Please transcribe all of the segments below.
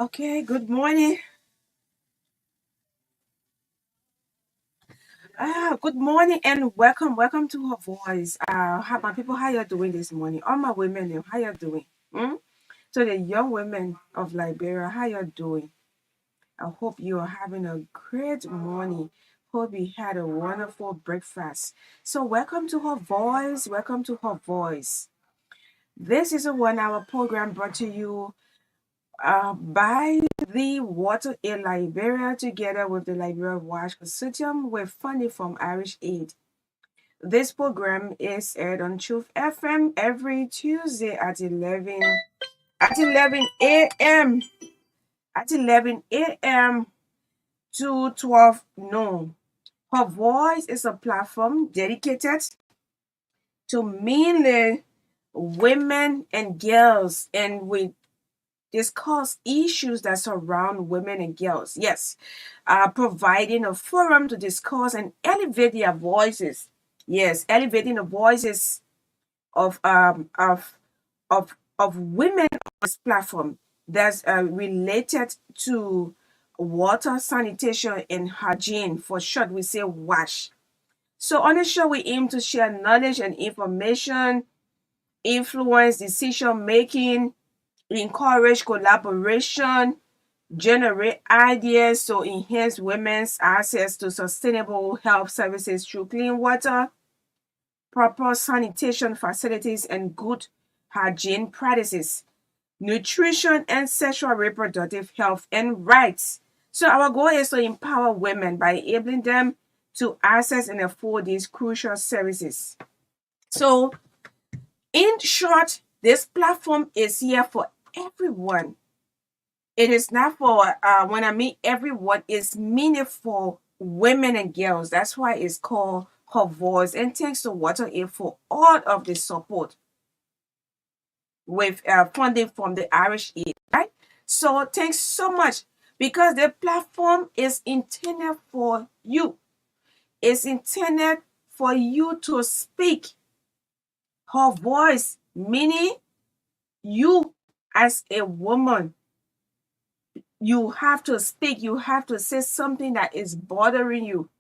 Okay, good morning. Good morning and welcome to her voice. How my people, how you doing this morning? All my women, how you doing? Hmm? So the young women of Liberia, how you doing? I hope you are having a great morning. Hope you had a wonderful breakfast. So welcome to her voice. Welcome to her voice. This is a 1 hour program brought to you by the Water in Liberia together with the Liberia Wash Consortium with funding from Irish Aid. This program is aired on Truth FM every Tuesday at 11 a.m. at 11 a.m. to 12 noon. Her Voice is a platform dedicated to mainly women and girls, and we discuss issues that surround women and girls. Yes, providing a forum to discuss and elevate their voices. Yes, elevating the voices of women on this platform that's related to water, sanitation, and hygiene. For short, we say WASH. So on the show, we aim to share knowledge and information, influence decision making, encourage collaboration, generate ideas to enhance women's access to sustainable health services through clean water, proper sanitation facilities, and good hygiene practices, nutrition, and sexual reproductive health and rights. So, our goal is to empower women by enabling them to access and afford these crucial services. So, in short, this platform is here for everyone. It is not for when I mean everyone, it's meaning for women and girls. That's why it's called Her Voice. And thanks to Water Aid for all of the support with funding from the Irish Aid, right? So thanks so much because the platform is intended for you. It's intended for you to speak her voice, meaning you as a woman you have to speak, you have to say something that is bothering you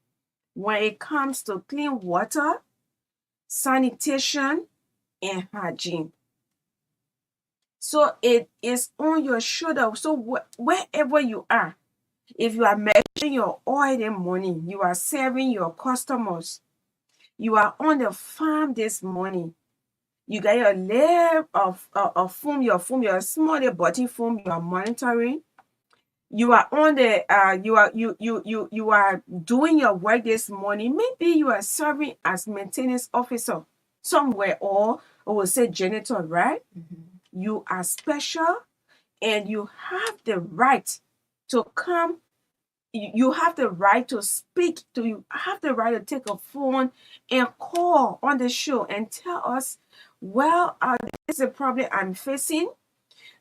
when it comes to clean water, sanitation, and hygiene. So it is on your shoulder. So wherever you are, if you are measuring your oil in the morning, you are serving your customers, you are on the farm this morning, you got your layer of foam, your small body foam, you are monitoring, you are on the you are doing your work this morning. Maybe you are serving as maintenance officer somewhere, or we'll say janitor, right? You are special and you have the right to come. You have the right to speak to you have the right to take a phone and call on the show and tell us, well, this is a problem I'm facing,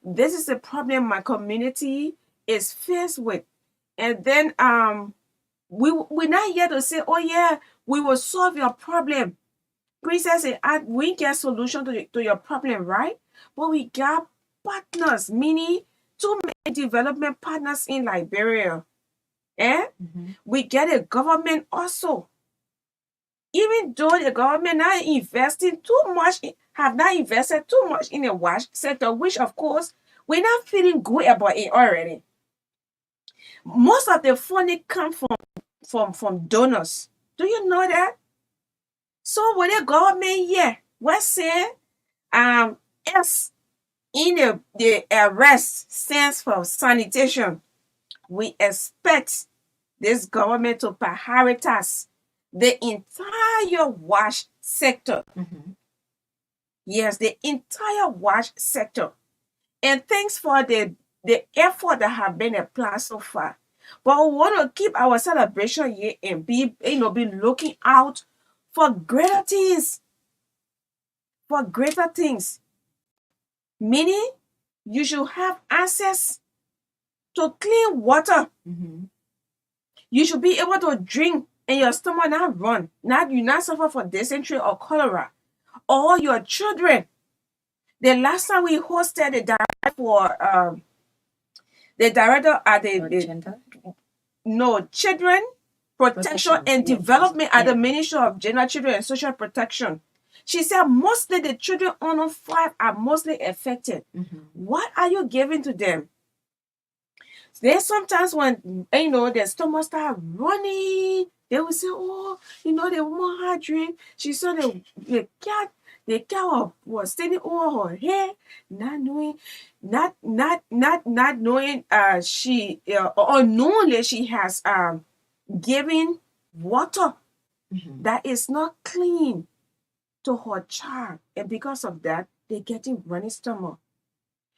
this is a problem my community is faced with. And then we're not here to say, oh yeah, we will solve your problem. Princess and we get solution to your problem, right? But we got partners, meaning too many development partners in Liberia. Eh? We get a government also. Even though the government not investing too much, have not invested too much in the wash sector, which of course we're not feeling good about it already. Most of the funding come from donors. Do you know that? So when the government here, we're saying S in the arrest stands for sanitation. We expect this government to prioritize the entire wash sector. Yes, the entire wash sector. And thanks for the effort that have been applied so far. But we want to keep our celebration here and be looking out for greater things, for greater things. meaning you should have access to clean water. You should be able to drink and your stomach not run. Not you not suffer for dysentery or cholera. Or your children. The last time we hosted the director for the director at Gender? children protection and development at the Ministry of Gender, Children and Social Protection. She said mostly the children under 5 are mostly affected. What are you giving to them? Then sometimes when their stomach start running, they will say, "Oh, they want her drink." She saw the cat was standing over her head, not knowing, not knowing. She unknowingly she has given water that is not clean to her child, and because of that, they're getting running stomach.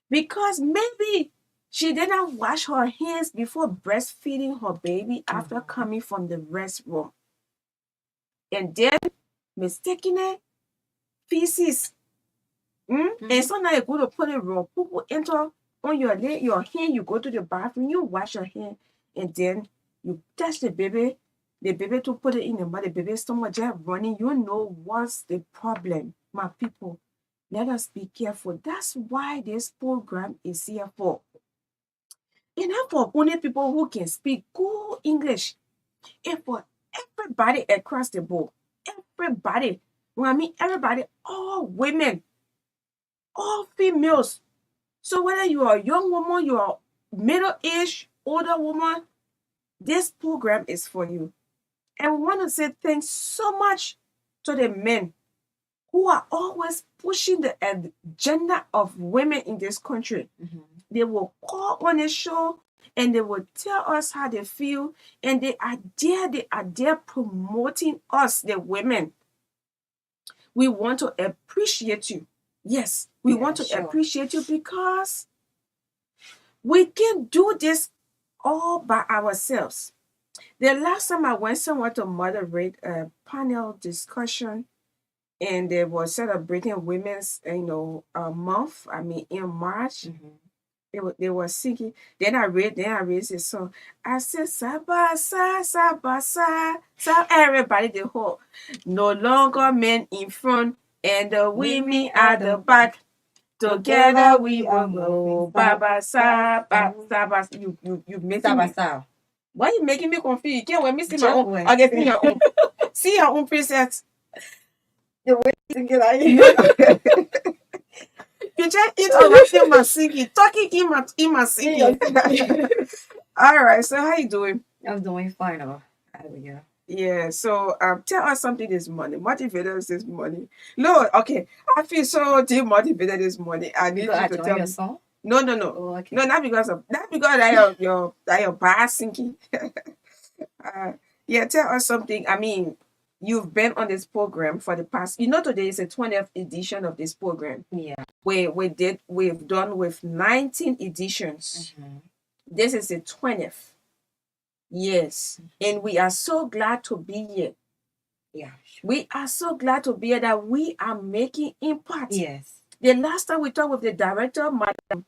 Because maybe she didn't wash her hands before breastfeeding her baby after coming from the restroom. And then mistakenly feces. And so now you go to put it raw poo enter on your leg, your hand, you go to the bathroom, you wash your hand, and then you touch the baby to put it in the mouth, the baby's stomach just running. You know what's the problem, my people. Let us be careful. That's why this program is here for. And not for only people who can speak good English, and for everybody across the board. Everybody. When I mean everybody, all women, all females. So whether you are a young woman, you are middle-aged, older woman, this program is for you. And we want to say thanks so much to the men who are always pushing the agenda of women in this country. They will call on the show and they will tell us how they feel, and they are there promoting us, the women. We want to appreciate you. Yes, we want to appreciate you because we can do this all by ourselves. The last time I went somewhere to moderate a panel discussion, and they were celebrating Women's month. I mean in March. They were singing. Then I raised a song. I said Sabasa, Sabasa, sa everybody the whole. No longer men in front and the women at the back. Together we will go. Baba Saba, Saba. You making me. Why you making me confused? You can't let me see my own. Okay, see your own. See your own preset. The way you sing it, I You just eat already in my singing. Talking in my singing. All right. So how you doing? I'm doing fine. Yeah. Yeah. So tell us something this morning. Motivate us this morning. No, okay. I feel so demotivated this morning. I need you to tell me. Song? No. Oh, okay. No, not because that your bad singing. Yeah, tell us something. I mean, you've been on this program for the past. Today is the 20th edition of this program. Yeah. We've done with 19 editions. This is the 20th. Yes. And we are so glad to be here. Yeah. We are so glad to be here that we are making impact. Yes. The last time we talked with the director, Madam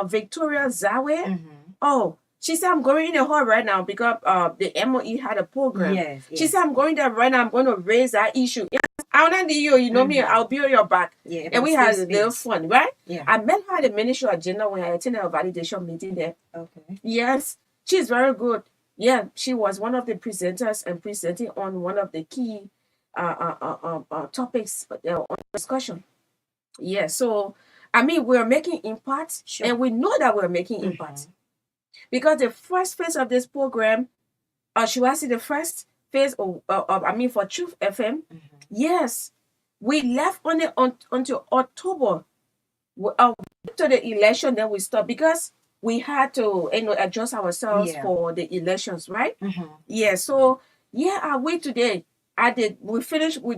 Victoria Zawe. Oh, she said, I'm going in the hall right now because the MOE had a program. Yes. She said, I'm going there right now. I'm going to raise that issue. I'll not need you. You know me. I'll be on your back. Yeah. And we had a little fun, right? Yeah. I met her at the Ministry of Gender when I attended a validation meeting there. Okay. Yes. She's very good. Yeah. She was one of the presenters and presenting on one of the key topics on discussion. Yeah. So, I mean, we're making impact. Sure. And we know that we're making impact. Because the first phase of this program, should I say the first phase for Truth FM, yes, we left on it until October. To the election, then we stopped because we had to adjust ourselves for the elections, right? Yeah, so I wait today. We're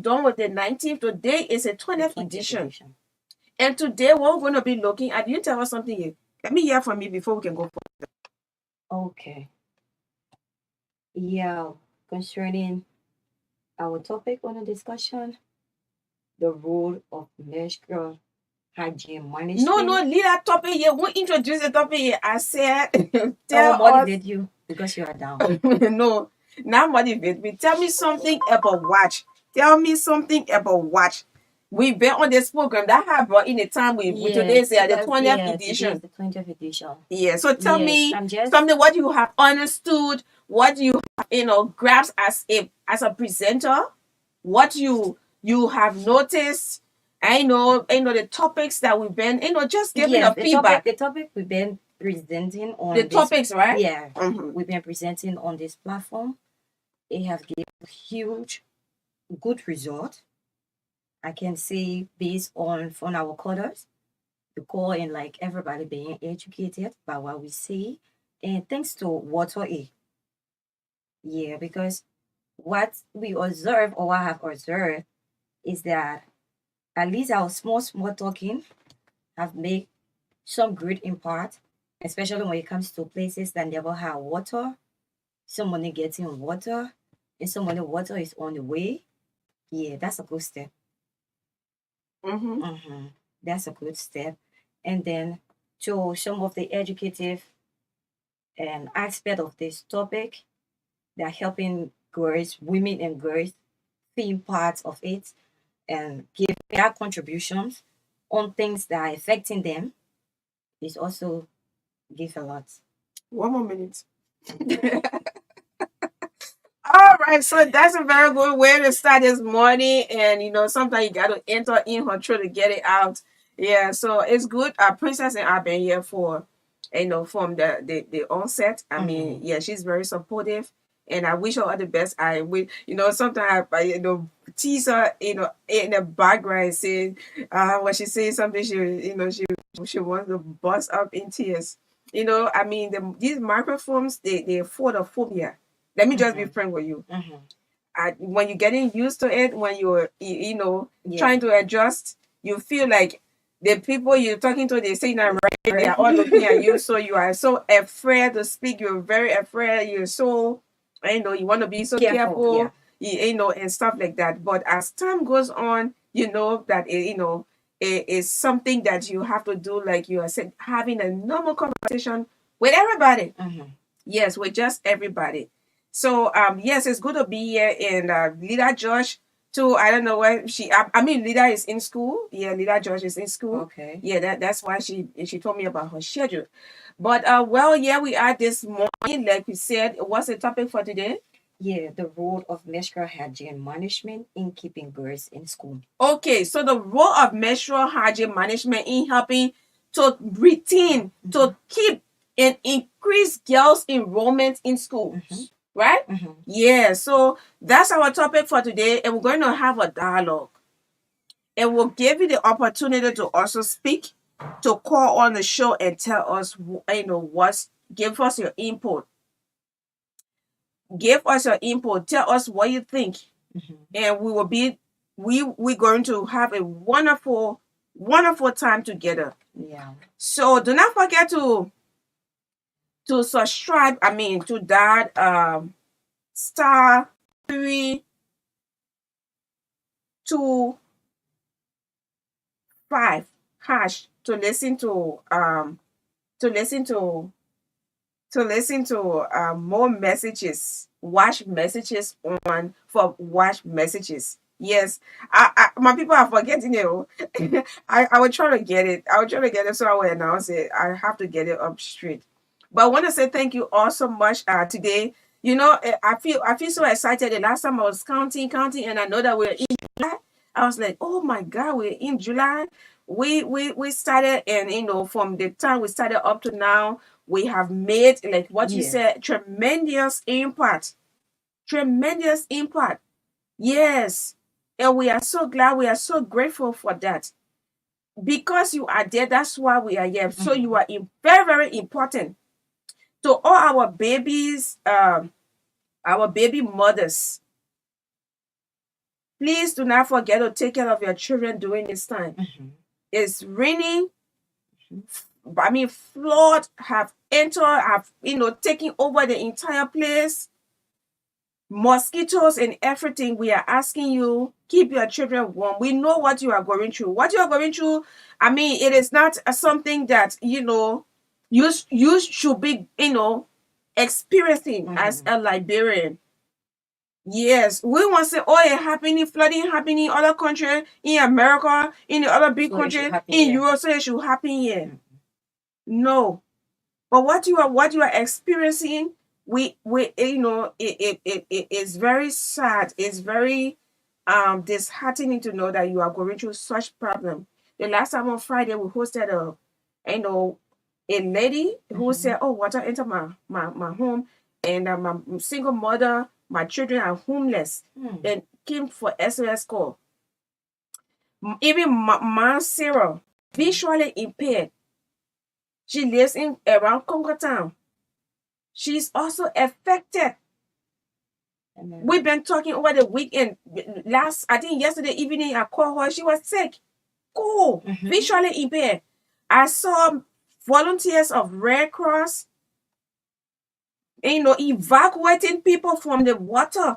done with the 19th. Today is a 20th edition. And today we're going to be looking at, you tell us something here. Let me hear from you before we can go further. Okay. Yeah, concerning our topic on the discussion, the role of menstrual hygiene No, management. leave that topic here. We'll introduce the topic here. I said, I will tell us. motivate you because you are down. No, not motivate me. Tell me something about watch. Tell me something about watch. We've been on this program that have brought in the time we today is the 20th Today edition. is the 20th edition. Yeah, so tell Yes, me I'm just something what you have understood, what you have, grasped as a presenter, what you have noticed. I know the topics that we've been, just give me yes, the feedback. the topic we've been presenting on The this topics, right? yeah, Mhm. we've been presenting on this platform. It have given huge good result. I can say based on from our callers, the call and like everybody being educated by what we see, and thanks to Water A. Yeah, because what we observe or what I have observed is that at least our small talking have made some great impact, especially when it comes to places that never have water. Somebody getting water, and somebody water is on the way. Yeah, that's a good step. Mm-hmm. That's a good step. And then to some of the educative and aspect of this topic, they're helping girls, women and girls, being part of it and give their contributions on things that are affecting them is also give a lot. One more minute. All right, so that's a very good way to start this morning. And sometimes you got to enter in her through to get it out. Yeah, so it's good. Princess and I've been here for, from the onset. I mean, yeah, she's very supportive, and I wish her all the best. I will, sometimes I tease her, in the background, saying, when she says something, she wants to bust up in tears. I mean, these microphones, they're for the phobia. Let me just be frank with you. When you're getting used to it, when you're trying to adjust, you feel like the people you're talking to, they say that right, they are all looking at you, so you are so afraid to speak. You're very afraid. You're so, you want to be so careful, and stuff like that. But as time goes on, you know that it is something that you have to do, like you are saying, having a normal conversation with everybody. Yes, with just everybody. So yes, it's good to be here. And Leader Josh too. I don't know where I mean, Leader is in school. Yeah, Leader Josh is in school. Okay. Yeah, that's why she told me about her schedule. But yeah, we are this morning, like we said. What's the topic for today? Yeah, the role of menstrual hygiene management in keeping girls in school. Okay, so the role of menstrual hygiene management in helping to retain, to keep and increase girls' enrollment in schools, right? Yeah, so that's our topic for today, and we're going to have a dialogue. And we'll give you the opportunity to also speak, to call on the show and tell us, give us your input. Give us your input. Tell us what you think, and we're going to have a wonderful time together. Yeah. So do not forget to subscribe. I mean, to that star 325 hash to listen to more messages, watch messages on for watch messages. Yes, my people are forgetting it. I will try to get it. I will try to get it, so I will announce it. I have to get it up straight. But I want to say thank you all so much today. I feel so excited. The last time I was counting, and I know that we're in July. I was like, oh my God, we're in July. We started, and from the time we started up to now, we have made, like what you said, tremendous impact. Tremendous impact. Yes. And we are so glad, we are so grateful for that. Because you are there, that's why we are here. So you are very, very important to all our babies, our baby mothers. Please do not forget to take care of your children during this time. It's raining. I mean, flood have entered, have taken over the entire place. mosquitoes and everything. We are asking you, keep your children warm. We know what you are going through. What you are going through, I mean, it is not something that, you should be, experiencing as a Liberian. Yes, we want to say, oh, it happening, flooding happening in other country, in America, in the other big So it should country, happen in here. Europe, so it should happen here. No, but what you are experiencing, it is very sad. It's very disheartening to know that you are going through such problem. The last time on Friday we hosted a lady who said, "Oh, water entered my home, and my single mother, my children are homeless," and came for SOS call. Even my Sarah, visually impaired, she lives in around Congo Town. She's also affected. Amen. We've been talking over the weekend. I think yesterday evening, I called her. She was sick. Cool. Visually impaired. I saw volunteers of Red Cross, evacuating people from the water.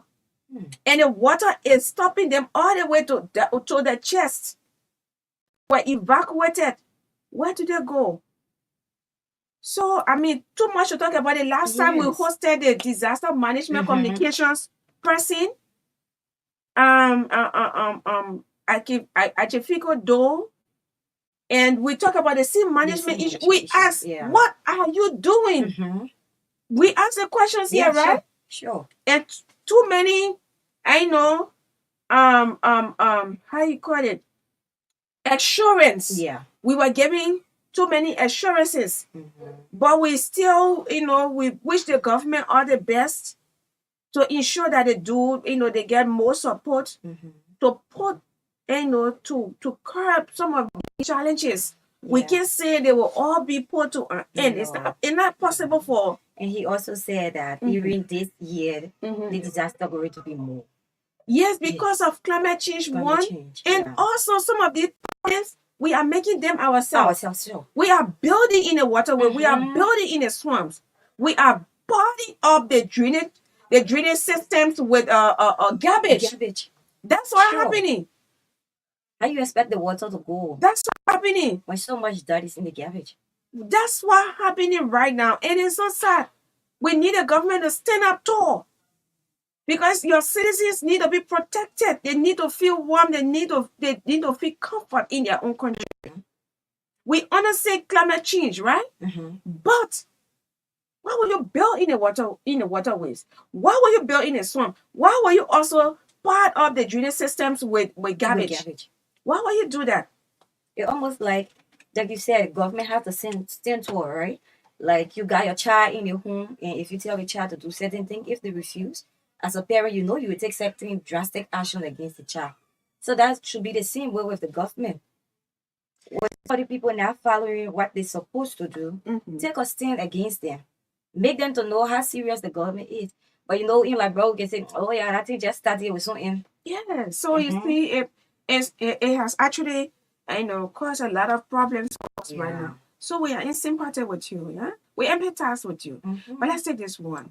And the water is stopping them all the way to the chest. Were evacuated. Where do they go? So, I mean, too much to talk about. The last time we Yes. hosted the disaster management communications person, Achefiko Do, and we talk about the scene management issue. We ask, what are you doing? We ask the questions here, right? Sure. And too many, I know, how you call it? Assurance. Yeah. We were giving too many assurances, but we still, we wish the government all the best to ensure that they do, they get more support to put, to curb some of the challenges. We can't say they will all be put to an end. It's not possible for. And he also said that even this year, the disaster going to be more. Yes, because of climate change, and also some of these problems, we are making them ourselves. Sure. We are building in the waterway. We are building in the swamps. We are boarding up the drainage systems with garbage. That's what's happening. How you expect the water to go? That's what's happening. When so much dirt is in the garbage. That's what's happening right now. And it's so sad. We need a government to stand up tall. Because your citizens need to be protected. They need to feel warm. They need to feel comfort in their own country. We understand climate change, right? But why will you build in the waterways? Why will you build in a swamp? Why will you also part of the drainage systems with garbage? Why will you do that? It's almost like you said, government has to stand tall, right? Like you got your child in your home, and if you tell your child to do certain thing, if they refuse, as a parent, you will take certain drastic action against the child. So that should be the same way with the government. When other people not following what they're supposed to do, take a stand against them. Make them to know how serious the government is. But in like bro, you can say, oh yeah, that thing just started with something. Yeah. So you see, it has actually, caused a lot of problems for us right now. So we are in sympathy with you, yeah? We empathize with you. But let's take this one.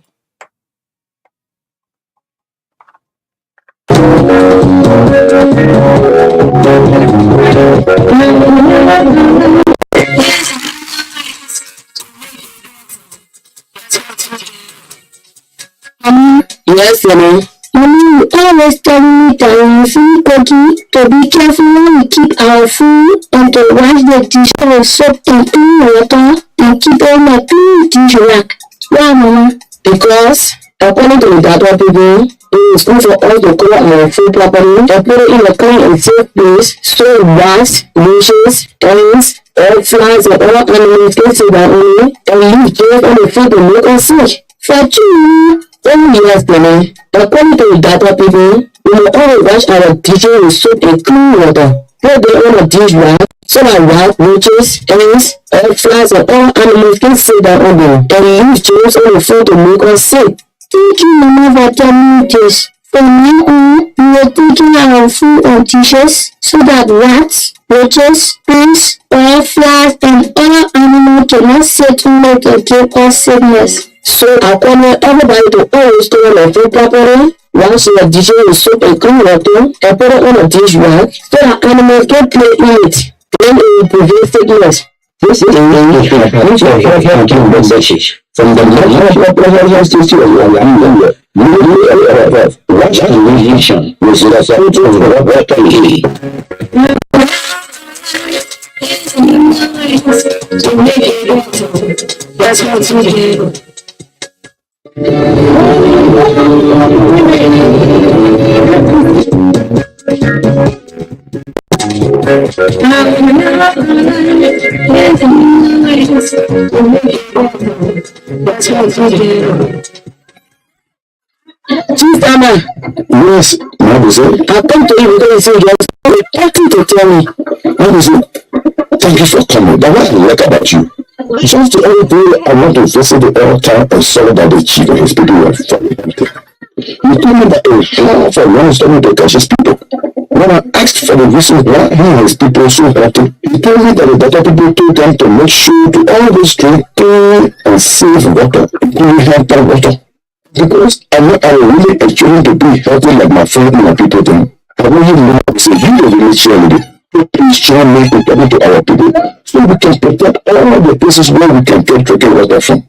Yes, Mommy. Mommy, you always tell me that when you feel cocky, to be careful when we keep our food and to wash the dishes with soap and clean water and keep on a clean dish rack. Why, Mama? Because, according to the data people, it is good for us to cover our food properly and put it in a clean and safe place so rats, roaches, ants, all flies, and all animals can sit down on it and leave germs on the food to make us sick. For you. Oh yes, Mommy. According to the data people, we will always wash our dishes with soap and clean water. Put them on a dish rack so that rats, roaches, ants, all flies, and all animals can sit down on them and leave germs on the food to make us sick. Thank you, Mama, for telling me this. From now on, we are taking our food and dishes so that rats, roaches, ants, all flies, and all animals cannot sit on it and give us sickness. So I recommend everybody to always store their food properly. Once you are dishing with soap and clean water and put it on a dish rag so that animals don't play in it. Then it will prevent sickness. This is from the National Presidential Institute of Uganda. Watch television with the support of Water. That's what we do. That's what we do. Chistama. Yes, Mabuzo. I come to you because you just nothing to tell me. Mabuzo, thank you for coming. But what I like about you, just the other day I went to visit the altar and saw that the chief and his people were very empty. He told me that a half of one story to catch his people. When I asked for the reason why he and his people so happy, he told me that the Dada people told them to make sure to always drink clean and safe water, including healthy water. Because I know I really enjoy to be healthy like my friend and my people then. I really know it's a huge relationship. So please join me in talking to our people so we can protect all the places where we can get drinking water from.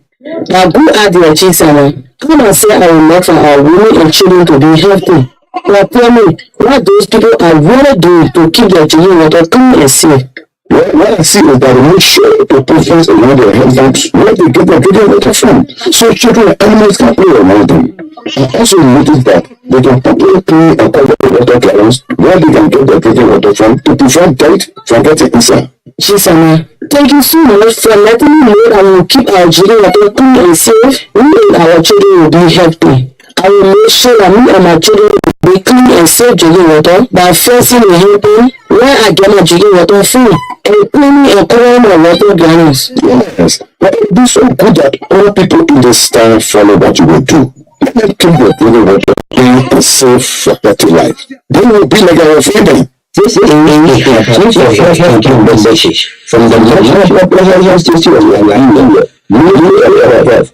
Now go out there, Chisana. Come and say I will make for our women and children to be healthy. Now tell me what those people are really doing to keep their drinking water clean and safe. What I see is that they make sure to put things around their health pumps where they get their drinking water from, so children and animals can play around them. I also noticed that they can properly clean and cover the water gallons where they can get their drinking water from to prevent dirt from getting inside. Chisama, thank you so much for letting me know that we will keep our drinking water clean and safe. We and our children will be healthy. I will make sure that me and my children will be clean and safe drinking water by fencing and helping where I get my drinking water from and cleaning and covering my water gallons. Yes, but it would be so good that all people in this town follow what you will do. Let them keep their drinking water clean and safe for better life. They will be like our family. This is from the National Presidential Institute of Uganda.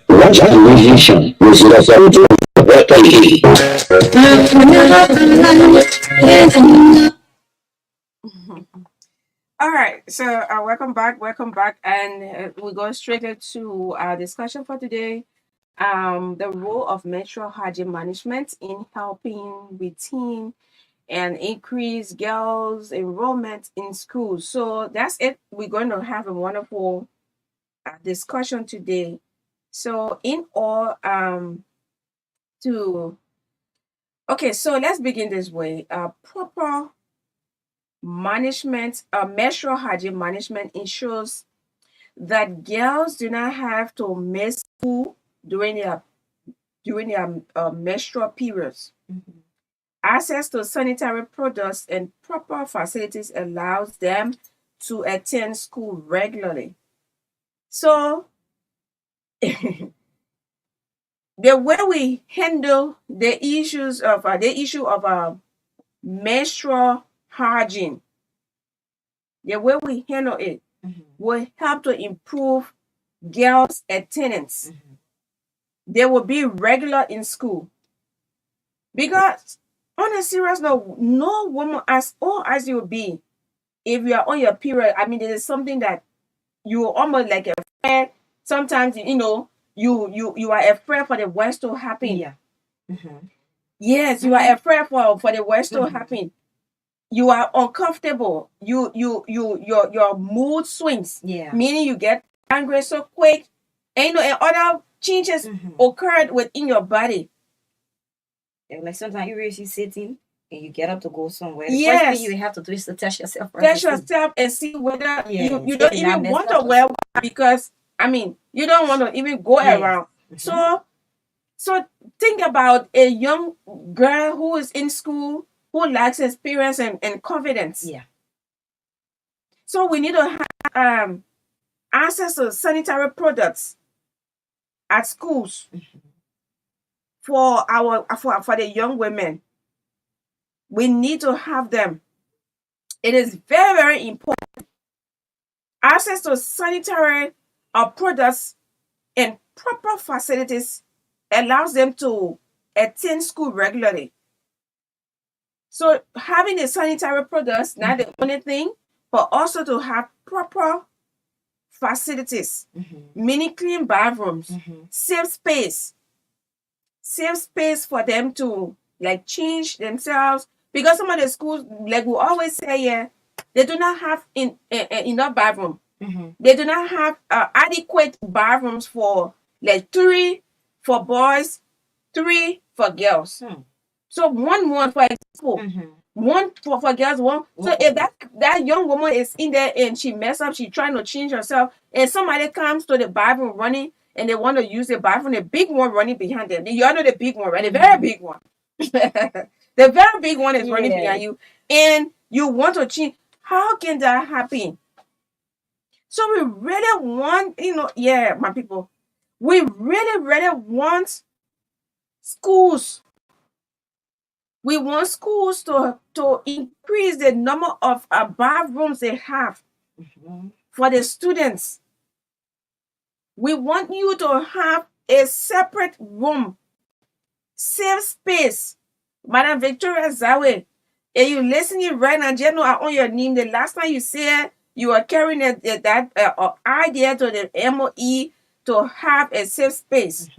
Watch television with the support of All right, so welcome back, and we go straight into our discussion for today. The role of menstrual hygiene management in helping retain and increase girls' enrollment in schools. So that's it. We're going to have a wonderful discussion today. So in all, so let's begin this way. Proper management, menstrual hygiene management ensures that girls do not have to miss school during their menstrual periods. Mhm. Access to sanitary products and proper facilities allows them to attend school regularly. So the way we handle the issue of menstrual hygiene, the way we handle it Mhm. will help to improve girls' attendance. Mhm. They will be regular in school. Because on a serious note, no woman as old as you be, if you are on your period, I mean, there is something that you almost like afraid. Sometimes you are afraid for the worst to happen. Yeah. Mhm. Yes, you are afraid for the worst to Mhm. happen. You are uncomfortable. Your mood swings, Yeah. meaning you get angry so quick, and other changes Mhm. occurred within your body. And like sometimes you really sitting and you get up to go somewhere. The first Yes, thing you have to do is to test yourself first test and see. yourself and see whether Yes, you if don't it's not even messed want to up. wear one because I mean you don't want to even go Yes. around. Mhm. So think about a young girl who is in school who lacks experience and confidence. Yeah. So we need to have access to sanitary products at schools Mhm. for the young women. We need to have them. It is very, very important. Access to sanitary products and proper facilities allows them to attend school regularly. So having the sanitary products, not the only thing, but also to have proper facilities, meaning clean bathrooms, safe space for them to like change themselves. Because some of the schools, like we always say, yeah, they do not have enough bathroom. They do not have adequate bathrooms for like 3 for boys, 3 for girls. So one for example, one for girls, one. So if that young woman is in there and she mess up, she trying to change herself, and somebody comes to the bathroom running and they want to use the bathroom, the big one running behind them. You all know the big one, right? The very big one. The very big one is running behind you, and you want to change. How can that happen? So we really want, my people, we really want schools. We want schools to increase the number of bathrooms they have for the students. We want you to have a separate room, safe space. Madam Victoria Zawe, if you listening right now, just know I own your name. The last time you said you are carrying that idea to the MOE to have a safe space.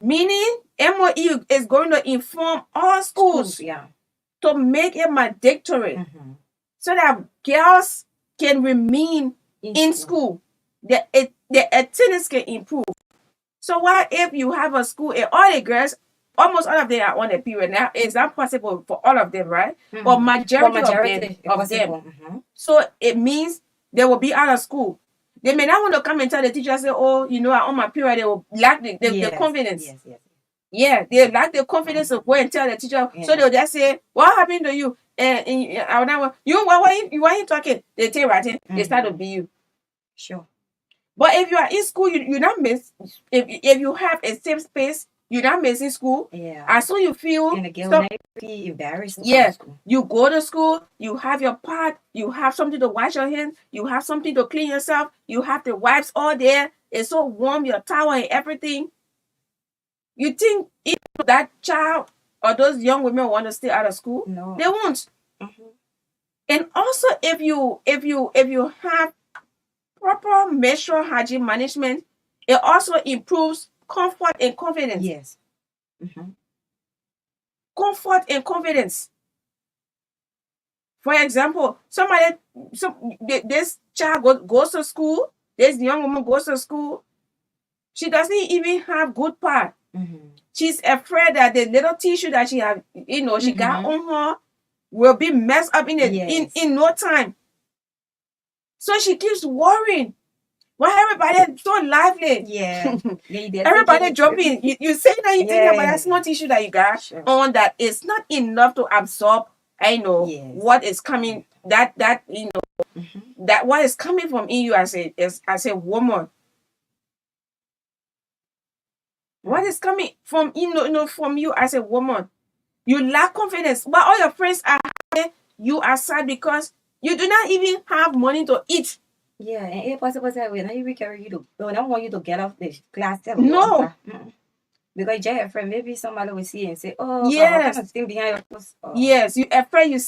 Meaning, MOE is going to inform all schools to make it mandatory so that girls can remain in school. The attendance can improve. So what if you have a school and all the girls, almost all of them are on a period? Now, it's not possible for all of them, right? But majority of them. So it means they will be out of school. They may not want to come and tell the teacher, say, oh, I'm on my period. They will lack the confidence. Yeah, they lack the confidence to go and tell the teacher. So they'll just say, what happened to you? Why you talking? They take right. They start to beat you. Sure. But if you are in school, you not miss. If you have a safe space, you're not missing school. As soon you feel and the girl will be embarrassed. You go to school, you have your pot, you have something to wash your hands, you have something to clean yourself, you have the wipes all there. It's so warm, your towel and everything. You think if that child or those young women want to stay out of school? No, they won't. And also, if you have proper menstrual hygiene management, it also improves comfort and confidence. Yes. Comfort and confidence. For example, this child goes to school, this young woman goes to school, she doesn't even have good part. She's afraid that the little tissue that she have, she got on her will be messed up in no time. So she keeps worrying. Well, everybody so lively. Yeah. Everybody jumping. You say that you think about that small tissue that you got on that it's not enough to absorb, what is coming, that what is coming from in you as a woman. What is coming from from you as a woman? You lack confidence. But all your friends are happy, you are sad because you do not even have money to eat. Yeah, and it's possible that when I carry you I don't want you to get off the class. No. Because you're afraid maybe somebody will see and say, oh, yes, I'm behind your post. Oh. Yes, you afraid you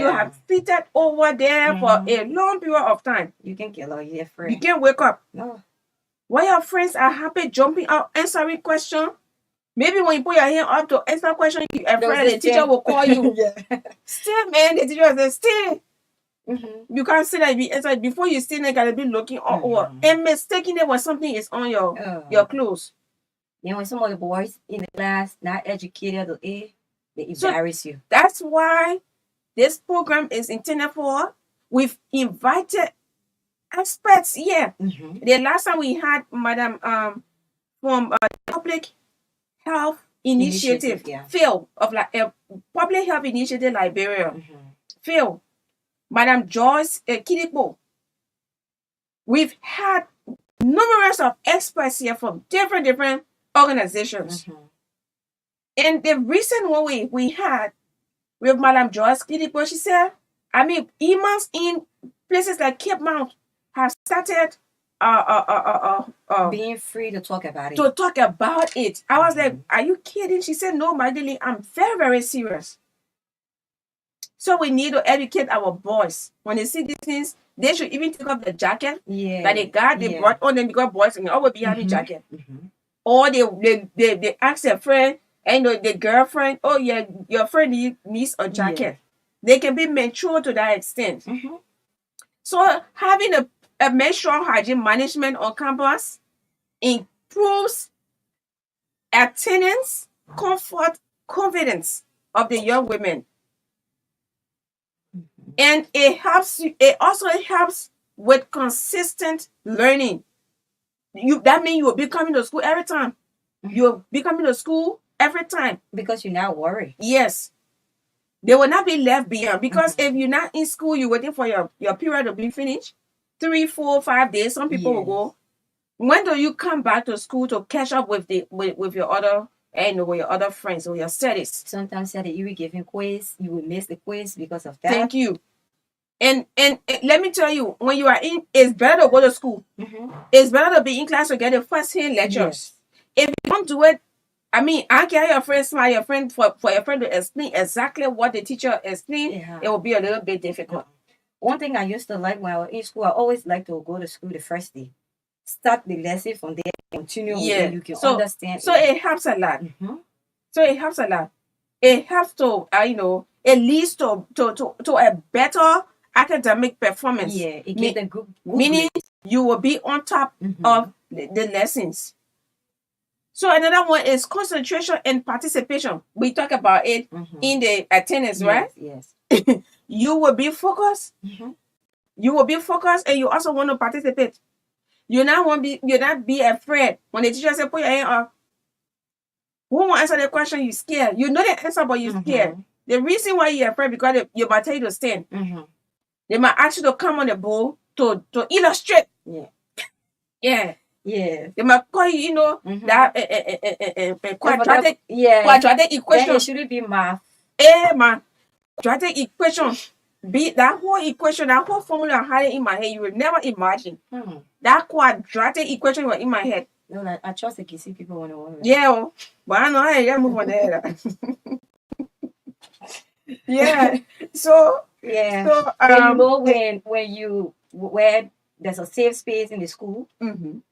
have seated over there for a long period of time. You can kill her, you're afraid. You can't wake up. No. While your friends are happy jumping out, answering questions, maybe when you put your hand up to answer question, you afraid the teacher will call you. Still, man, the teacher will say, stay. You can't say that inside before you stay there, gotta be looking all over and mistaking it when something is on your clothes. Yeah, when some of the boys in the class not educated, they embarrass you. That's why this program is intended for. We've invited experts here. The last time we had Madam from Public Health Initiative, Phil of Public Health Initiative Liberia, Phil. Madam Joyce Kidipo. We've had numerous of experts here from different organizations. And the recent one we had with Madam Joyce Kidipo, she said, imams in places like Cape Mount have started Being free to talk about it. to talk about it. I was like, "Are you kidding?" She said, "No, Magdalene, I'm very, very serious." So we need to educate our boys. When they see these things, they should even take off the jacket Yeah. that they got. They brought on them because boys can always be having jacket. Or they ask their friend and the girlfriend, "Oh yeah, your friend needs a jacket." They can be mature to that extent. So having a menstrual hygiene management on campus improves attendance, comfort, confidence of the young women. And it also helps with consistent learning. That means you will be coming to school every time. You'll be coming to school every time. Because you're not worried. Yes. They will not be left behind. Because if you're not in school, you're waiting for your period to be finished. 3, 4, 5 days. Some people will go. When do you come back to school to catch up with your other with your other friends or your studies? Sometimes at the even giving quiz, you will miss the quiz because of that. Thank you. And let me tell you, when you are in, it's better to go to school. It's better to be in class to get the first-hand lectures. If you don't do it, I mean, I can your friend smile, your friend for your friend to explain exactly what the teacher explained. It will be a little bit difficult. One thing I used to like when I was in school, I always like to go to school the first day. Start the lesson from there, continue with it. You can understand. So it helps a lot. So it helps a lot. It helps to it leads to a better academic performance. Yeah, it gives them good meaning you will be on top of the lessons. So another one is concentration and participation. We talk about it in the attendance, right? Yes. You will be focused. You will be focused, and you also want to participate. You not be afraid when the teacher say put your hand up. Who won't answer the question? You scared. You know the answer, but you scared. The reason why you're afraid because you might tell you to stand. They might ask you to come on the board to illustrate. Yeah. They might call you, that quadratic equation. Then it shouldn't be math. Man. Quadratic equation. That whole equation, that whole formula I had it in my head, you will never imagine. That quadratic equation was in my head. No, I trust the KC people want to know. Yeah, but I know I move on there. Yeah. So when there's a safe space in the school,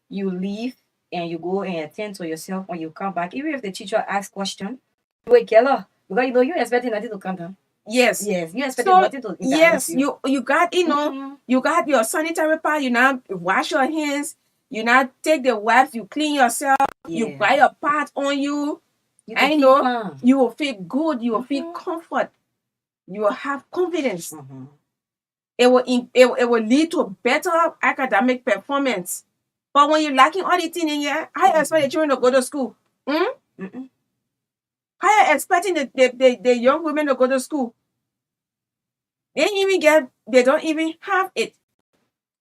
you leave and you go and attend to yourself. When you come back, even if the teacher asks question, you will get her because you're expecting nothing to come down. Yes. You expecting nothing to. Yes, you got you got your sanitary pad. You now wash your hands. You now take the wipes. You clean yourself. You buy your pad on you. You will feel good. You will feel comfort. You will have confidence. It will lead to better academic performance. But when you're lacking all the things in here, how you expect the children to go to school? How you expecting the young women to go to school? They don't even have it.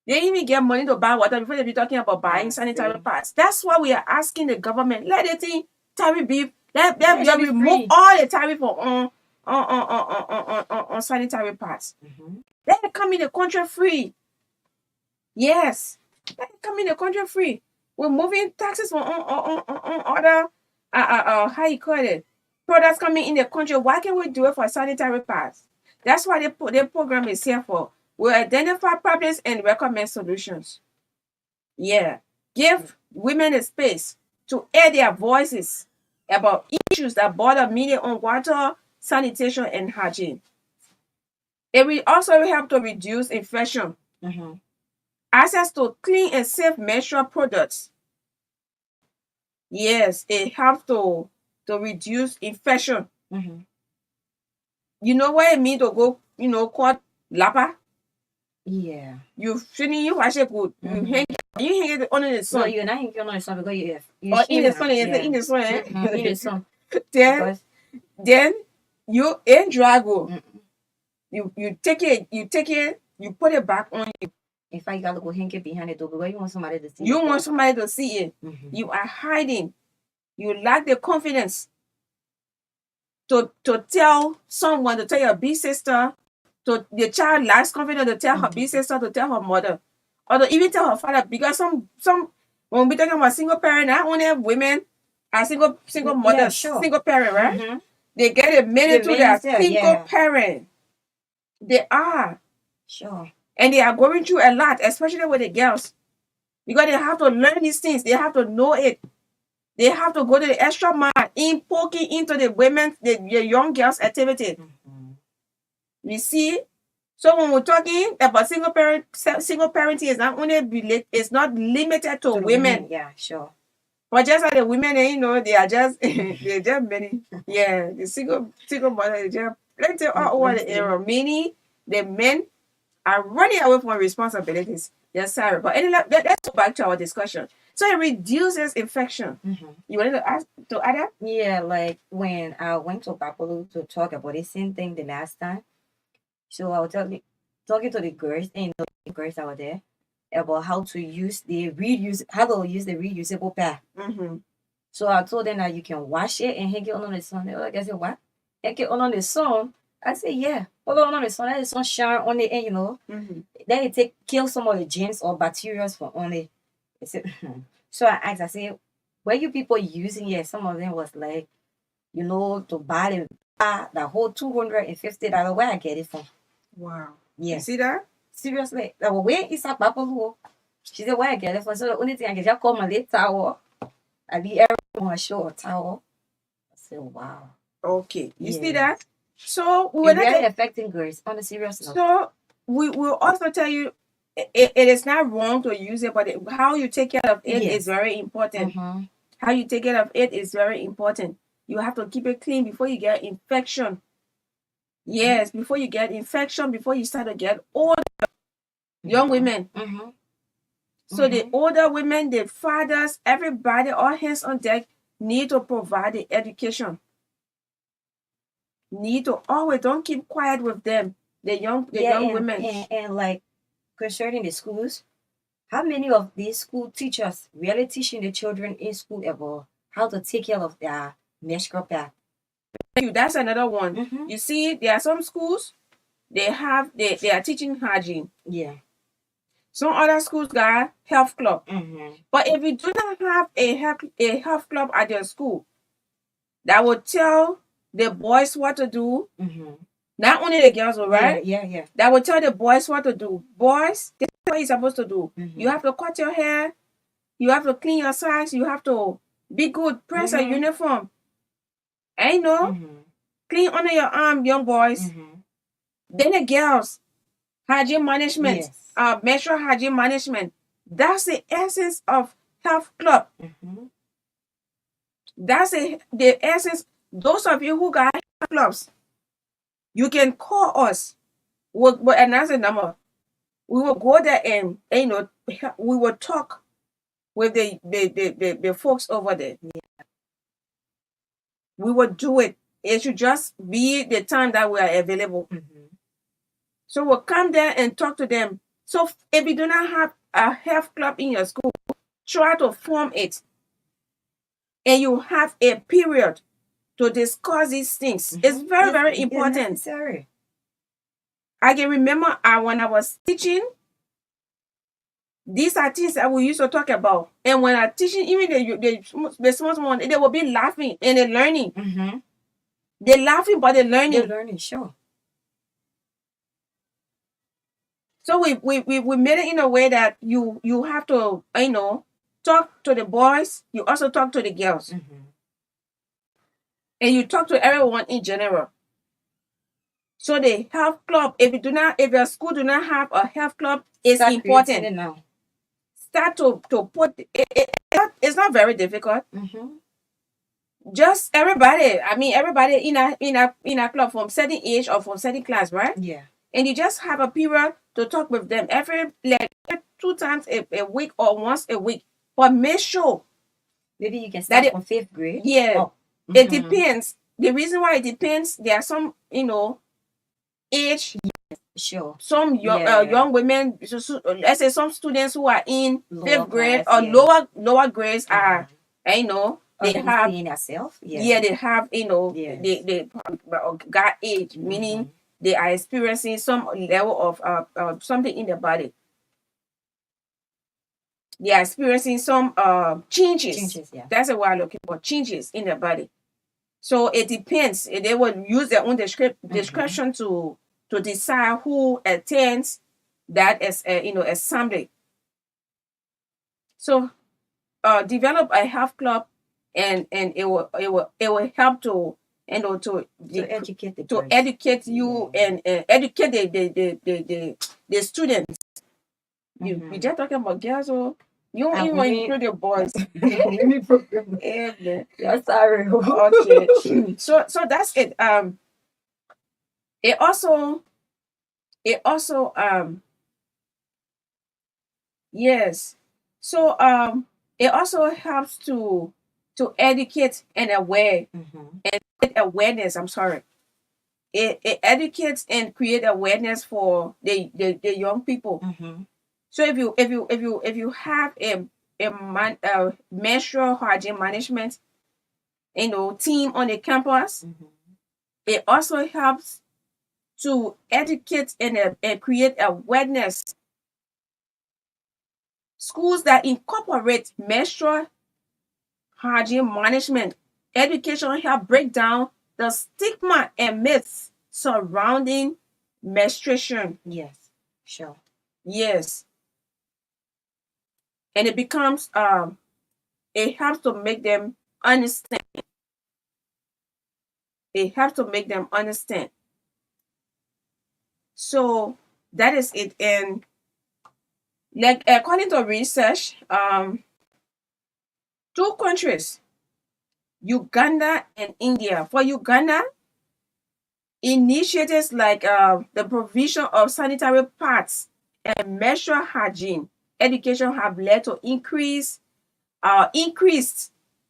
They don't even get money to buy water before they be talking about buying sanitary pads. That's why we are asking the government, let the thing tariff be, let them remove all the tariff on sanitary pads. Let it come in the country free. Yes. Let it come in the country free. We're moving taxes on other how you call it, products coming in the country. Why can't we do it for sanitary pads? That's why the program is here for. We'll identify problems and recommend solutions. Yeah. Give women a space to air their voices about issues that bother many on water, sanitation, and hygiene. It will also help to reduce infection. Access to clean and safe menstrual products. Yes, it helps to reduce infection. You know what it means to go, caught lapa? Yeah. You finish, you wash it good. You hang it under the sun. No, you're not hanging under the sun because you in the sun, in the sun, in the sun. Then you in drago. You take it, you put it back on you. In fact, you gotta go hang it behind the door because you want somebody to see it. You want somebody to see it. You are hiding. You lack the confidence to tell someone, to tell your big sister, the child lacks confidence to tell her big sister, to tell her mother. or to even tell her father, because some when we talking about single parent, not only women are single Yeah, mothers, sure. single parent, right? Mm-hmm. They get admitted The to their minister, single yeah, parent. They are. sure. And they are going through a lot, especially with the girls. Because they have to learn these things. They have to know it. They have to go to the extra mile in poking into the women, the young girls' activity. Mm-hmm. You see? So when we're talking about single parenting is not only it's not limited to To the women. yeah, sure. But just like the women, they are just they're just many. Yeah, the single mother, they just plenty all over the Plenty. area. Meaning the men are running away from responsibilities. Yes, sorry. But anyway, let's go back to our discussion. So it reduces infection. Mm-hmm. You wanted to ask to add that? Yeah, like when I went to Papalo to talk about the same thing the last time. So I was talking to the girls and the girls out there about how to use the reusable pad. Mm-hmm. So I told them that you can wash it and hang it on the sun. They were like, I said, what? Hang it on the sun? I said, yeah. Hold on the sun. Let the sun shine on it, and Mm-hmm. then it kill some of the germs or bacteria from on it. I said, so I asked, I said, where you people using it? Some of them was like, to buy the whole $250. Where I get it from? Wow. Yeah. You see that? Seriously. Like, well, where is that Papalo? She said, where I get it from? So the only thing I can just call my little towel. I be everyone show a towel. I said, wow. Okay. You see Yeah. that? So we It's were really affecting girls on a serious note. So we will also tell you it is not wrong to use it, but how you take care of it Yes. is very important. Mm-hmm. How you take care of it is very important. You have to keep it clean before you get infection. Yes, before you get infection, before you start to get older young women. Mm-hmm. So the older women, the fathers, everybody, all hands on deck need to provide the education. Need to always don't keep quiet with them. The young women. And like concerning the schools, how many of these school teachers really teaching the children in school about how to take care of their menstrual pad? That's another one. Mm-hmm. You see, there are some schools they are teaching hygiene. Yeah. Some other schools got health club. Mm-hmm. But if you do not have a health club at your school that will tell the boys what to do, Mm-hmm. not only the girls, right? Yeah. That will tell the boys what to do. Boys, this is what you're supposed to do. Mm-hmm. You have to cut your hair. You have to clean your socks. You have to be good. Press a uniform. And clean under your arm, young boys. Mm-hmm. Then the girls, hygiene management, Yes. menstrual hygiene management. That's the essence of health club. Mm-hmm. That's the essence. Those of you who got health clubs, you can call us. We'll announce the number. We will go there and we will talk with the folks over there. Yeah. We will do it. It should just be the time that we are available. Mm-hmm. So we'll come there and talk to them. So if you do not have a health club in your school, try to form it. And you have a period to discuss these things. Mm-hmm. It's very, very It's important. necessary. I can remember when I was teaching, these are things that we used to talk about. And when I'm teaching, even the small one, they will be laughing and they're learning. Mm-hmm. They're laughing, but they're learning. They're learning, sure. So we made it in a way that you have to, talk to the boys. You also talk to the girls. Mm-hmm. And you talk to everyone in general. So the health club, if your school do not have a health club, it's important. It now. Start to put it's not very difficult. Mm-hmm. Just everybody in a club from certain age or from certain class, right? Yeah. And you just have a period to talk with them every 2 times a week or once a week. But make sure maybe you can start from 5th grade. Yeah. Oh. It depends. The reason why it depends, there are some age. Sure. Some young women, let's say some students who are in 5th grade or lower grades are, they have themselves. Yeah, they have, Yes. they got age, meaning they are experiencing some level of something in their body. they are experiencing some changes. Changes, yeah. That's what I'm looking for, changes in their body. So it depends. They will use their own description to decide who attends that as assembly. So develop a health club, and it will help to To educate the to person. educate you and educate the students. We just talking about girls, so you don't even include the boys. Yeah, man. Yeah, sorry. Okay. So that's it. It also yes. So it also helps to educate and aware awareness. I'm sorry. It educates and create awareness for the young people. So if you have a menstrual hygiene management team on the campus, it also helps to educate and create awareness. Schools that incorporate menstrual hygiene management education help break down the stigma and myths surrounding menstruation. Yes, sure. Yes. And it becomes it helps to make them understand. It helps to make them understand. So that is it. And like according to research, two countries, Uganda and India. For Uganda, initiatives like the provision of sanitary pads and menstrual hygiene education have led to increased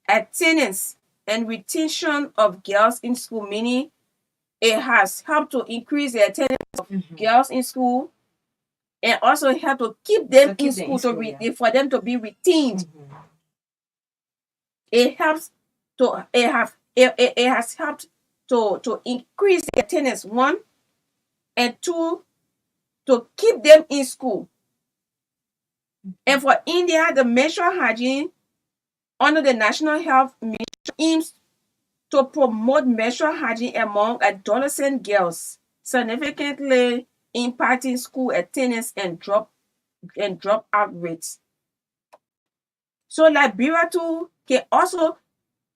attendance and retention of girls in school, meaning it has helped to increase the attendance of girls in school and also help to keep them in school for them to be retained. It helps to it has helped to increase the attendance, one, and two, to keep them in school. And for India, the menstrual hygiene under the National Health Mission aims to promote menstrual hygiene among adolescent girls, significantly impacting school attendance and dropout rates. So Liberia too can also,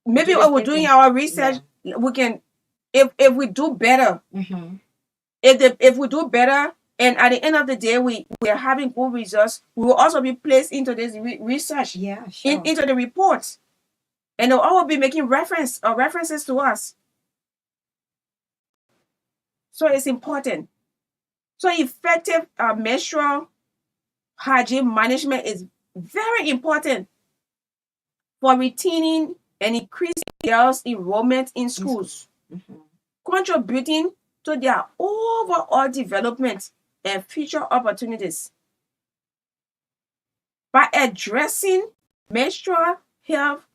maybe when we're doing our research, we can, if we do better, if we do better, and at the end of the day we are having good results, we will also be placed into this research, into the reports, and they'll all be making references to us. So it's important. So effective menstrual hygiene management is very important for retaining and increasing girls' enrollment in schools, contributing to their overall development and future opportunities. By addressing menstrual health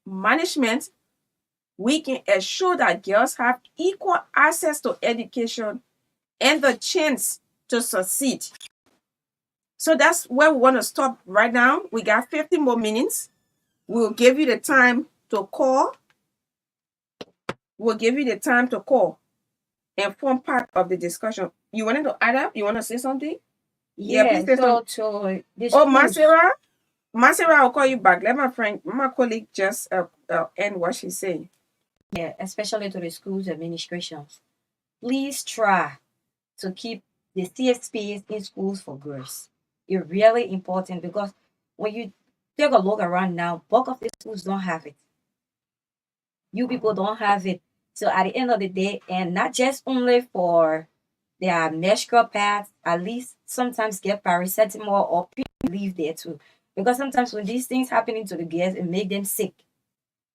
management, we can ensure that girls have equal access to education and the chance to succeed. So that's where we want to stop right now. We got 50 more minutes. We'll give you the time to call. We'll give you the time to call and form part of the discussion. You wanted to add up? You want to say something? Yeah, please say something. Masera, I'll call you back. Let my colleague just end what she's saying. Yeah, especially to the schools administrations. Please try to keep the safe space in schools for girls. It's really important because when you take a look around now, bulk of the schools don't have it. You people don't have it. So at the end of the day, and not just only for their menstrual pads, at least sometimes get paracetamol or leave there too. Because sometimes when these things happening to the girls, it make them sick.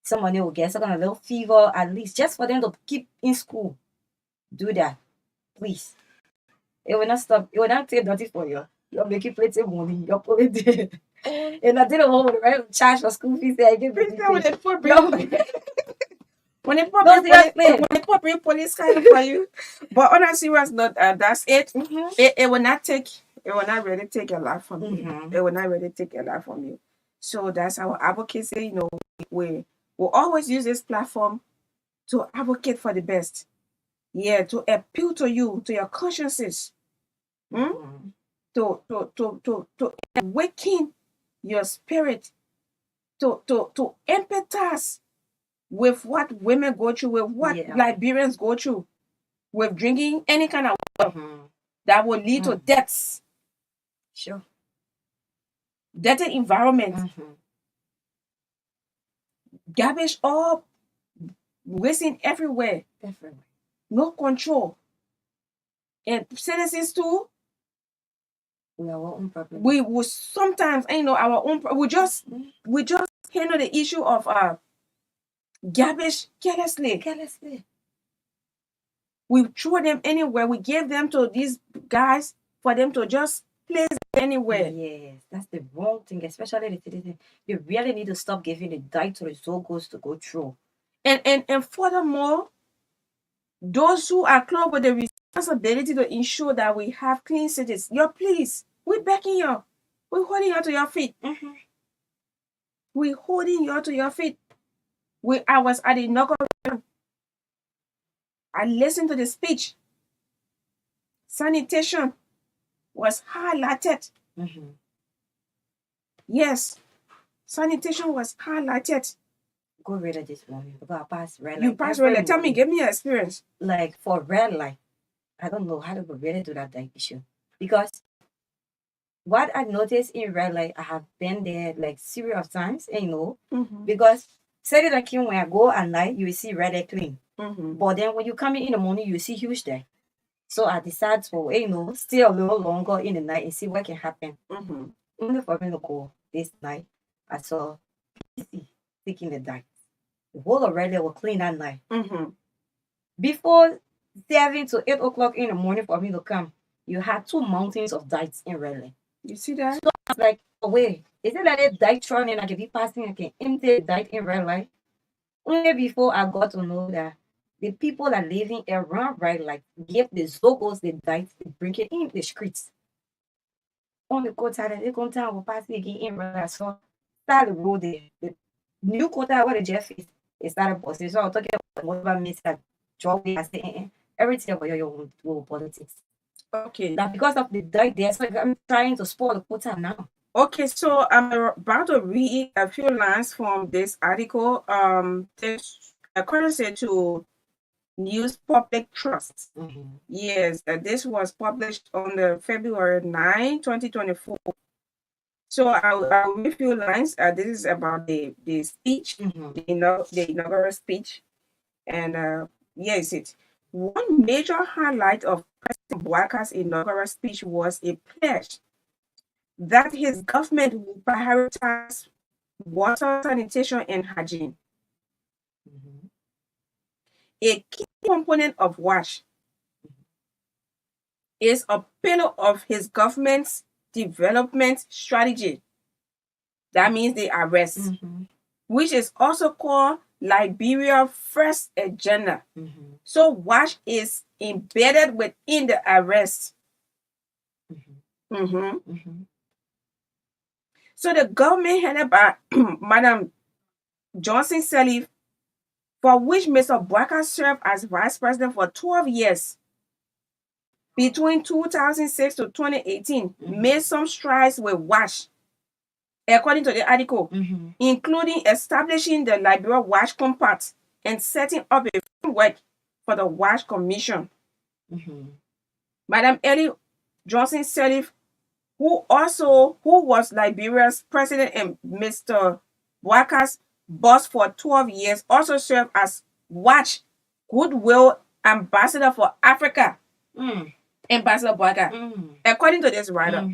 Somebody will get some kind of little fever, at least just for them to keep in school. Do that, please. It will not stop. It will not take nothing for you. You're making plenty of money. You're pulling there. And I didn't want to write charge for school fees. I give when they put police kind for you. But on a serious note, that's it. It will not take It will not really take a lot from you. Mhm. It will not really take a lot from you. So that's our advocacy. We will always use this platform to advocate for the best. Yeah, to appeal to you, to your consciences. Mhm. To awaken your spirit, to empathize with what women go through, with what Yeah. Liberians go through, with drinking any kind of Mhm. that will lead to deaths, Sure. dirty environment, Mhm. garbage all wasting everywhere, Definitely. no control. And citizens too, We are our own problem. we will sometimes, our own, Mhm. we just handle the issue of garbage carelessly. Carelessly. We throw them anywhere. We give them to these guys for them to just place anywhere. Yes, that's the wrong thing, especially the citizen. You really need to stop giving the dye to the Zogos to go through. And furthermore, those who are close with the responsibility to ensure that we have clean cities, please, we're begging you. We're holding you to your feet. Mhm. We're holding you to your feet. I was at the inauguration. I listened to the speech. Sanitation was highlighted. Mhm. Yes, sanitation was highlighted. Go read it this morning because I passed red light. You passed every really. Tell me, morning. give me your experience. Like for red light, I don't know how to really do that like issue because what I noticed in red light, I have been there like series of times, and because say like you when I go at night, you will see red light clean, but then when you come in the morning, you see huge there. So I decided to stay a little longer in the night and see what can happen. Only for me to go this night, I saw PC taking the dye. The whole of red light was clean that night. Before 7 to 8 o'clock in the morning for me to come, you had 2 mountains of diets in red light. You see that? So I was like, oh, wait, is it like a diet tron and I can be passing, I can empty the diet in red light? Only before I got to know that the people that are living around red light give the Zogos the diet to bring it in the streets. On the quota that they come down will pass again in red light. So start the road there. The new quota where the Jeff is started busting. So I'm talking about whatever means that job I say everything about your own politics. Okay. That because of the diet there, so I'm trying to spoil the quota now. Okay, so I'm about to read a few lines from this article. This according to News Public Trust. Yes, this was published on the February 9, 2024. So I'll read a few lines. This is about the speech, the inaugural speech. And yes, one major highlight of President Bouakar's inaugural speech was a pledge that his government will prioritize water, sanitation, and hygiene. A key component of WASH is a pillar of his government's development strategy. That means the arrest, which is also called Liberia First Agenda. So WASH is embedded within the arrest. So the government headed by Madam Johnson Sirleaf, for which Mr. Bouakar served as vice president for 12 years, between 2006 to 2018, made some strides with WASH, according to the article, including establishing the Liberia WASH Compact and setting up a framework for the WASH Commission. Madam Ellie Johnson Sirleaf, who was Liberia's president and Mr. Bouakar's boss for 12 years, also served as WASH Goodwill Ambassador for Africa. Ambassador Bouakar. According to this writer,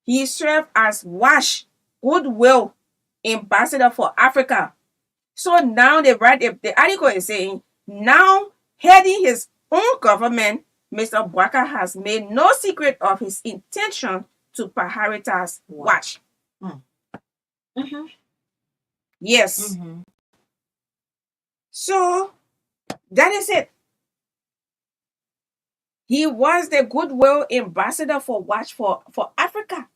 he served as WASH Goodwill Ambassador for Africa. So now the article is saying, now heading his own government, Mr. Bouakar has made no secret of his intention to prioritize WASH. Yes. So that is it. He was the goodwill ambassador for Watch for Africa.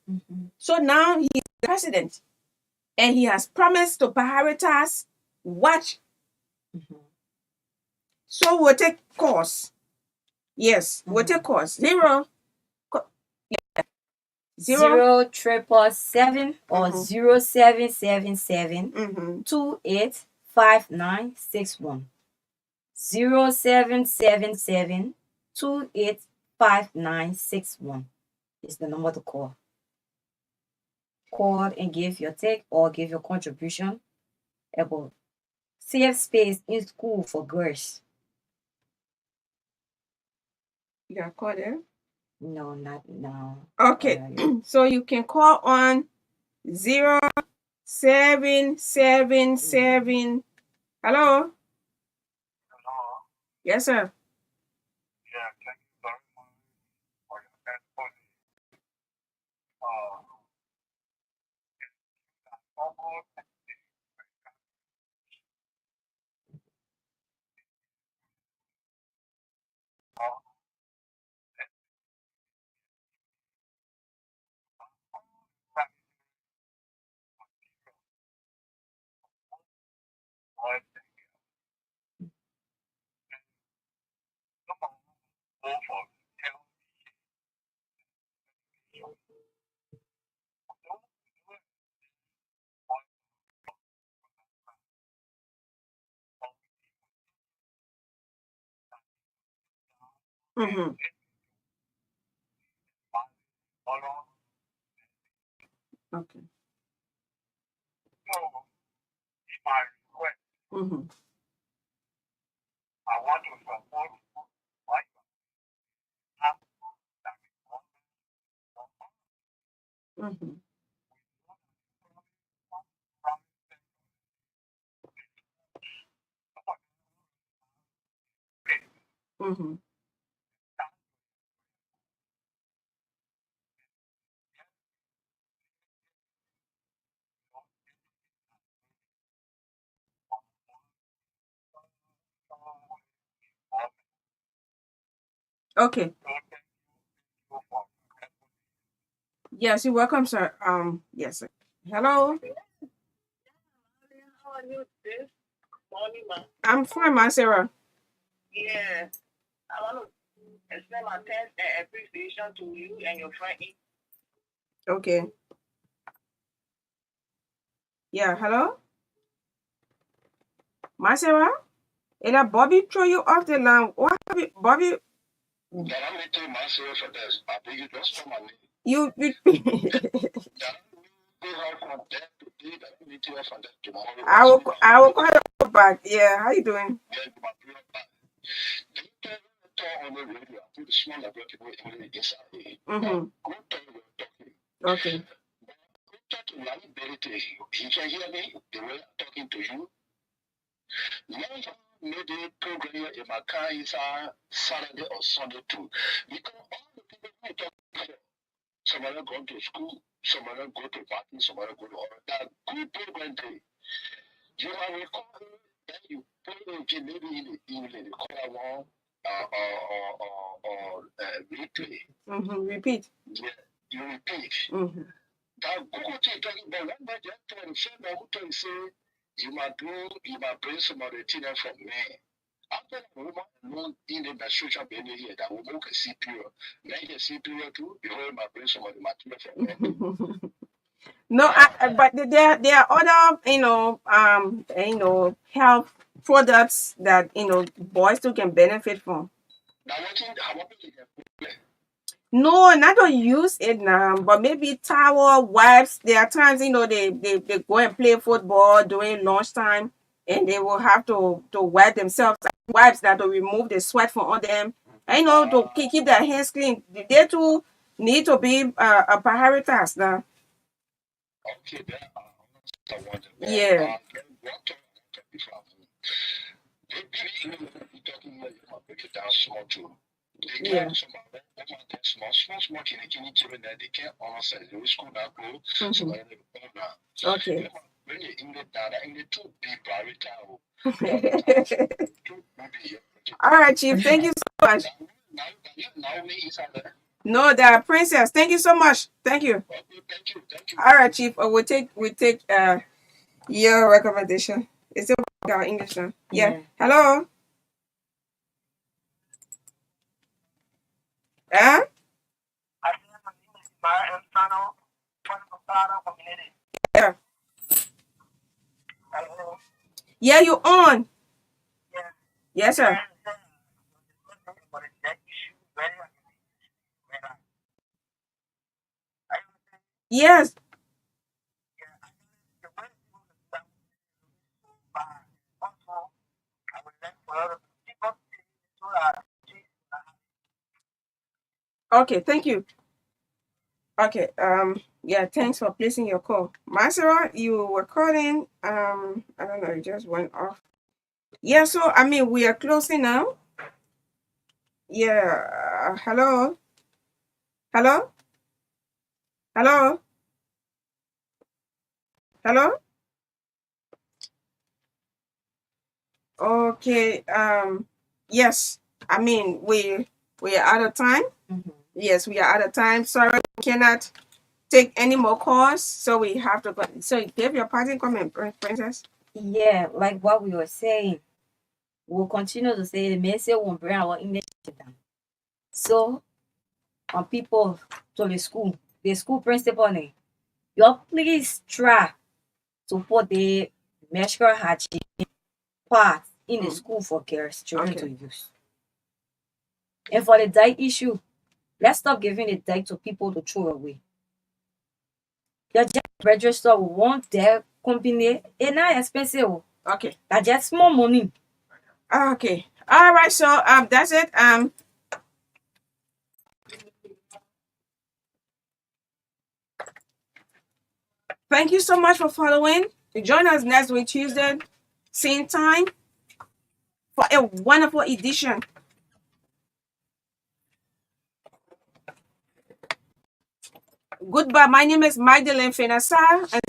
So now he's the president. And he has promised to prioritize Watch. So we'll take course. Yes, we'll take course. Zero. 0777 or Mhm. 0777 Mm-hmm. 285961. 0777 285961 is the number to call. Call and give your take or give your contribution about safe space in school for girls. You got call there? No, not now. Okay. So you can call on 0777. Hello? Hello. Yes, sir. Yeah, thank you very much for your testimony. Uh, almost Mm-hmm. Okay. my request, Mm-hmm. I want to support my Mm-hmm. Mm-hmm. Okay. Yes, you're welcome, sir. Yes, sir. Hello. How are you this morning, ma? I'm fine, Ma Sarah. Yeah, I want to extend my thanks and appreciation to you and your friend. Okay. Yeah, hello? Ma Sarah? And Bobby throw you off the line. What have you, Bobby? Can I meet you, Marcel, for this? I think you just for my name. You. I will call you back. Yeah, how you doing? Mm-hmm. Okay. He can hear me the way I'm talking to you. Maybe program in my car is Saturday or Sunday too. Because all the people who talk about some of them go to school, some of them go to party, some of them go to all that good program day. You are recording that you play maybe in the evening, you call one or replay. Mm-hmm. Repeat. Yeah, you repeat. Mm-hmm. That Google thing talking about one day just trying to say that who can say you might bring some of the thing from me. After the woman alone in the menstruation being here, that will make a CPU. Make a CPU too, you will bring some of the material from me. No, but there are other health products that boys too can benefit from. Now what thing I want to No, not to use it now, but maybe towel wipes. There are times they go and play football during lunchtime, and they will have to wipe themselves. Wipes that will remove the sweat from on them. And, to keep their hands clean. They too need to be a prioritized now. Okay, then I want Yeah. Yeah. Small children that they can't answer the school now go. So Okay. when you in the two big priority. All right, Chief. Thank you so much. Naomi is there. No, the princess. Thank you so much. Thank you. Okay, thank you. All right, Chief. We take your recommendation. Is it our English now? Yeah. Yeah. Hello. Huh? Yeah. Yeah, you on? Yes, sir. Yes. Okay. Thank you. Okay. Yeah. Thanks for placing your call, Masera. You were calling. I don't know. It just went off. Yeah. So I mean, we are closing now. Yeah. Hello. Hello. Hello. Hello. Okay. Yes. I mean, we are out of time. Mhm. Yes, we are out of time. Sorry, we cannot take any more calls, so we have to go. So give your parting comment, Princess. Yeah, like what we were saying, we'll continue to say the message will bring our English down. So, on people to the school principal, you please try to put the menstrual hygiene part in the school for girls, children Okay. to use. And for the diet issue, let's stop giving the diet to people to throw away. You just register one diet company, it's not expensive. Okay. That's just small money. Okay. All right. So that's it. Thank you so much for following. Join us next week Tuesday, same time, for a wonderful edition. Goodbye. My name is Magdalene Fenasa, and